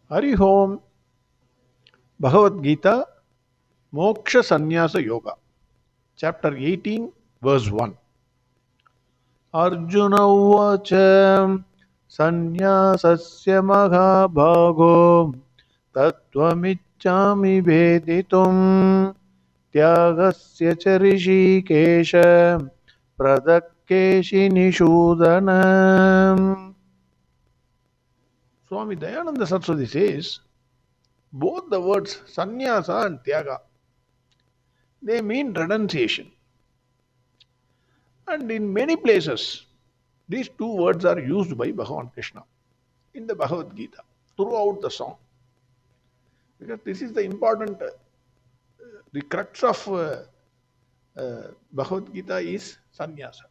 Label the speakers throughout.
Speaker 1: Hari Om, Bhagavad Gita, Moksha Sanyasa Yoga, Chapter 18, Verse 1. Arjuna Uvacha Sanyasasya Mahabhago Tattvamichami Veditum Thyagasya Ch Rishikesha Kesi Nisudana. Swami Dayananda Saraswati says, both the words Sanyasa and Thyaga, they mean renunciation. And in many places, these two words are used by Bhagavan Krishna in the Bhagavad Gita throughout the song. Because this is the important, the crux of Bhagavad Gita is sannyasa.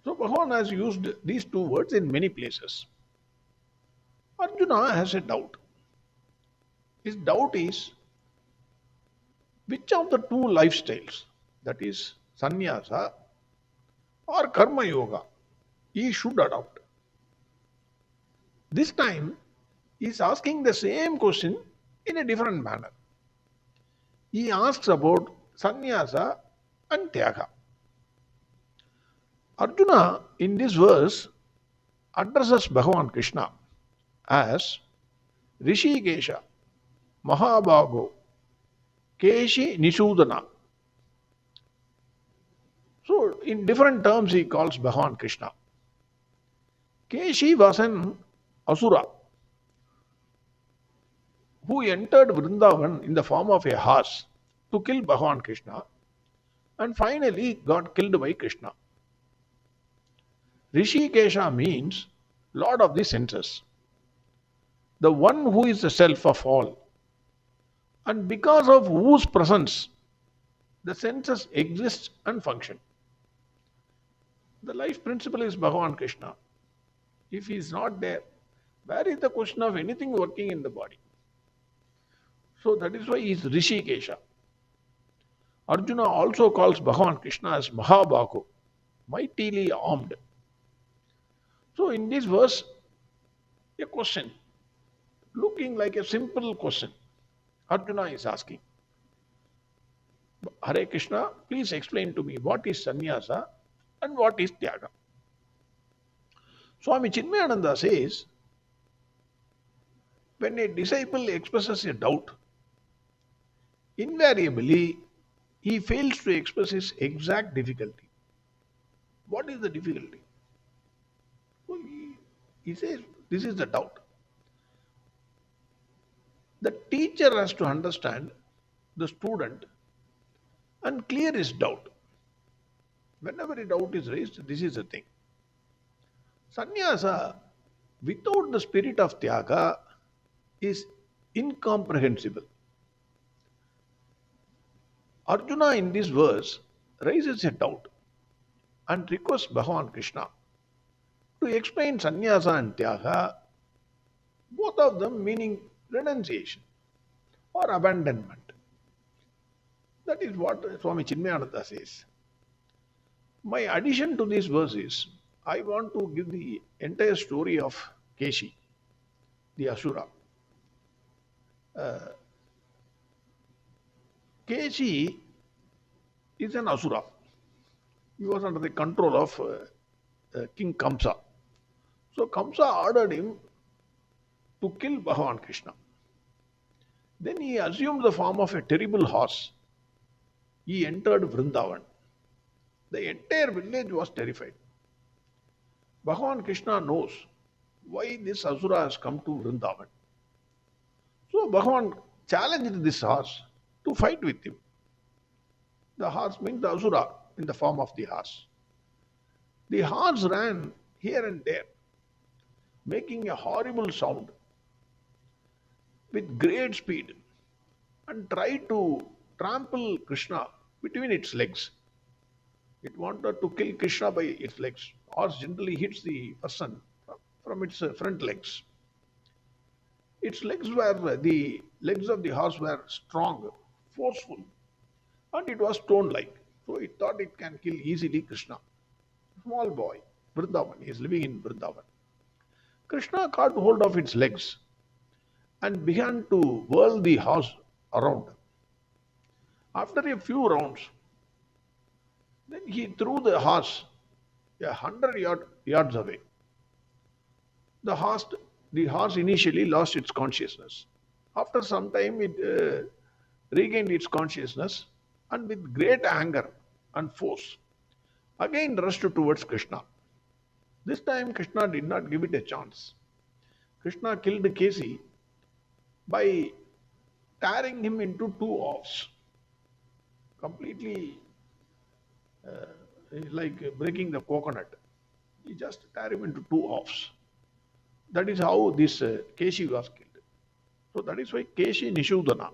Speaker 1: So Bhagavan has used these two words in many places. Arjuna has a doubt. His doubt is which of the two lifestyles, that is sannyasa or karma yoga, he should adopt. This time he is asking the same question in a different manner. He asks about sannyasa and thyaga. Arjuna in this verse addresses Bhagavan Krishna as Rishikesha, Mahabhago, Kesi Nisudana. So, in different terms, he calls Bhagavan Krishna. Kesi was an asura who entered Vrindavan in the form of a horse to kill Bhagavan Krishna and finally got killed by Krishna. Rishikesha means Lord of the senses, the one who is the self of all, and because of whose presence the senses exist and function. The life principle is Bhagavan Krishna. If he is not there, where is the question of anything working in the body? So that is why he is Rishikesha. Arjuna also calls Bhagavan Krishna as Mahabhago, mightily armed. So in this verse, a question, looking like a simple question, Arjuna is asking, Hare Krishna, please explain to me what is sannyasa and what is thyaga. Swami Chinmayananda says, when a disciple expresses a doubt, invariably he fails to express his exact difficulty. What is the difficulty? So he says, this is the doubt. The teacher has to understand the student and clear his doubt. Whenever a doubt is raised, this is the thing. Sannyasa, without the spirit of Thyaga, is incomprehensible. Arjuna in this verse raises a doubt and requests Bhagavan Krishna to explain sannyasa and thyaga, both of them meaning renunciation or abandonment. That is what Swami Chinmayananda says. My addition to this verse is, I want to give the entire story of Kesi, the Asura. Kesi is an Asura. He was under the control of King Kamsa. So Kamsa ordered him to kill Bhagavan Krishna. Then he assumed the form of a terrible horse. He entered Vrindavan. The entire village was terrified. Bhagavan Krishna knows why this Asura has come to Vrindavan. So Bhagavan challenged this horse to fight with him. The horse means the Asura in the form of the horse. The horse ran here and there, making a horrible sound with great speed and tried to trample Krishna between its legs. It wanted to kill Krishna by its legs. Horse generally hits the person from its front legs. Its legs were, the legs of the horse were strong, forceful, and it was stone-like. So it thought it can kill easily Krishna. Small boy, Vrindavan, he is living in Vrindavan. Krishna caught hold of its legs and began to whirl the horse around. After a few rounds, then he threw the horse 100 yards away. The horse, the horse initially lost its consciousness. After some time, it regained its consciousness and with great anger and force again rushed towards Krishna. This time, Krishna did not give it a chance. Krishna killed Kesi by tearing him into two halves, completely like breaking the coconut. He just tear him into two halves. That is how this Kesi was killed. So that is why Kesi Nisudana.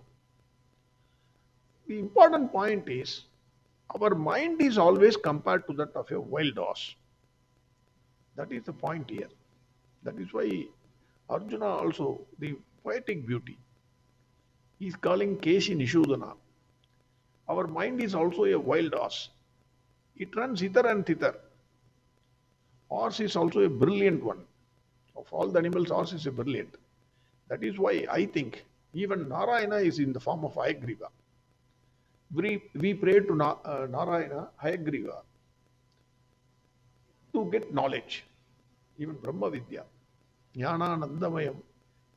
Speaker 1: The important point is our mind is always compared to that of a wild horse. That is the point here. That is why Arjuna also, the poetic beauty, he is calling Kesi Nisudana. Our mind is also a wild horse. It runs hither and thither. Horse is also a brilliant one. Of all the animals, horse is a brilliant. That is why I think even Narayana is in the form of Hayagriva. We pray to Narayana, Hayagriva, to get knowledge. Even Brahma Vidya. Jnana Nandamayam,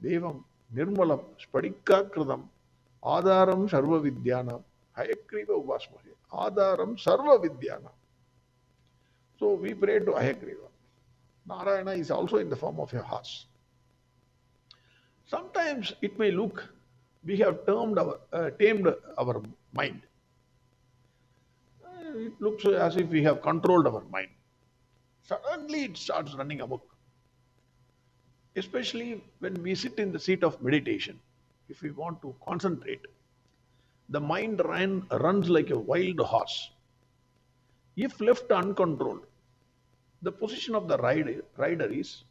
Speaker 1: Devam, Nirmalam, Spadikakridam, Adaram Sarva Vidyana, Hayagriva Upasmahe, Adaram Sarva Vidyana. So we pray to Hayagriva. Narayana is also in the form of a horse. Sometimes it may look we have tamed our mind. It looks as if we have controlled our mind. Suddenly it starts running amok. Especially when we sit in the seat of meditation. If we want to concentrate, the mind runs like a wild horse. If left uncontrolled, the position of the rider is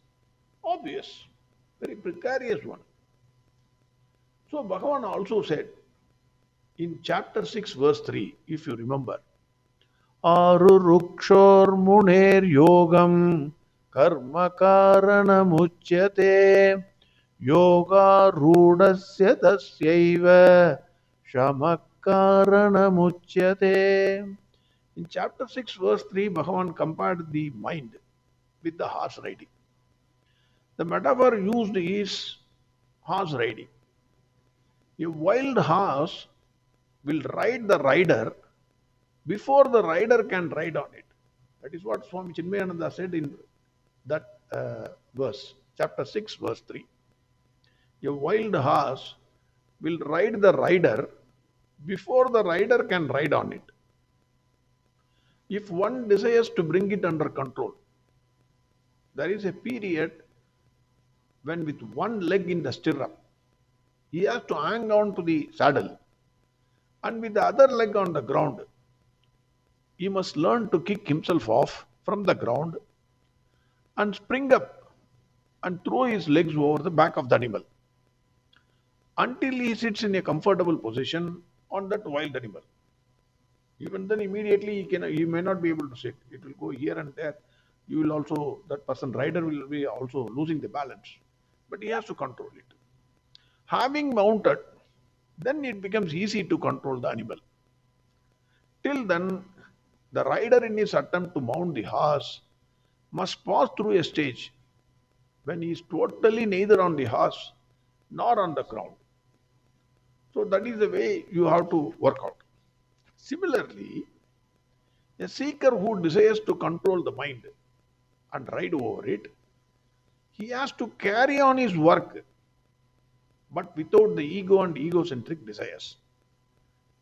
Speaker 1: obvious, very precarious one. So Bhagavan also said in chapter 6 verse 3, if you remember, Arurukshor Muner Yogam Karma Karanamuchyate Yoga Rudasya Tasyaiva Shamakkaranamuchyate. In chapter 6 verse 3, Bhagavan compared the mind with the horse riding. The metaphor used is horse riding. A wild horse will ride the rider before the rider can ride on it. That is what Swami Chinmayananda said in that verse, chapter 6, verse 3. A wild horse will ride the rider before the rider can ride on it. If one desires to bring it under control, there is a period when with one leg in the stirrup, he has to hang on to the saddle, and with the other leg on the ground, he must learn to kick himself off from the ground and spring up and throw his legs over the back of the animal until he sits in a comfortable position on that wild animal. Even then, immediately he may not be able to sit. It will go here and there. You will also, that person rider will be also losing the balance, but he has to control it. Having mounted, then it becomes easy to control the animal. Till then, the rider in his attempt to mount the horse must pass through a stage when he is totally neither on the horse nor on the ground. So that is the way you have to work out. Similarly, a seeker who desires to control the mind and ride over it, he has to carry on his work, but without the ego and egocentric desires.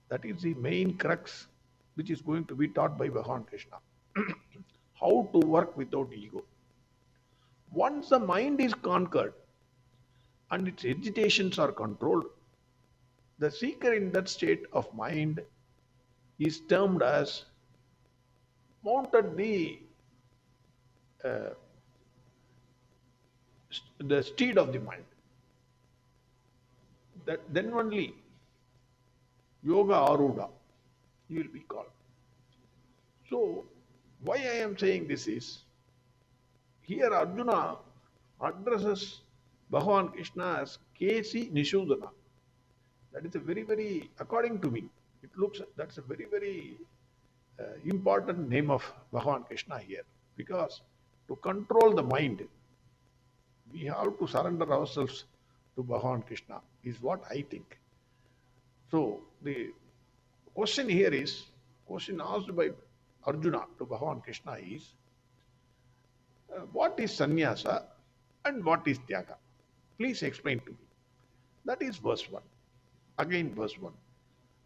Speaker 1: That is the main crux which is going to be taught by Bhagavan Krishna. How to work without ego. Once the mind is conquered and its agitations are controlled, the seeker in that state of mind is termed as mounted the steed of the mind. That then only yoga aruda he will be called. So why I am saying this is, here Arjuna addresses Bhagavan Krishna as Kesi Nisudana. That is a very, very, according to me, it looks that's a very, very important name of Bhagavan Krishna here. Because to control the mind, we have to surrender ourselves to Bhagavan Krishna, is what I think. So the question here is, question asked by Arjuna to Bhagavan Krishna is, what is Sanyasa and what is Thyaga? Please explain to me. That is verse 1. Again verse 1.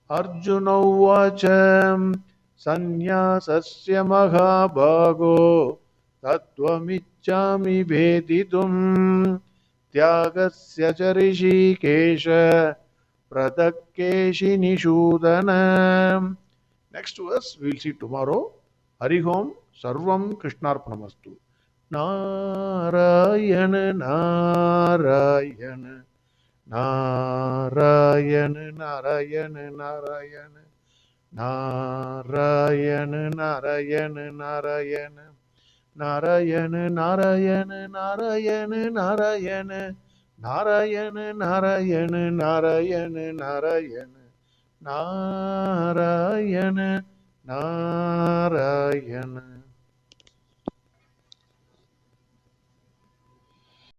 Speaker 1: Arjuna uvacha sanyasasya mahabhago tattvamichami veditum tyagasya cha rishikesha pradakkeshi nishudana. Next verse we will see tomorrow. Harihom sarvam krishnarpanamastu. Narayana Narayana Narayana Narayana Narayana Narayana Narayana Narayana Narayana Narayana Narayana Narayana Narayana Narayana Narayana Narayana Narayana Narayana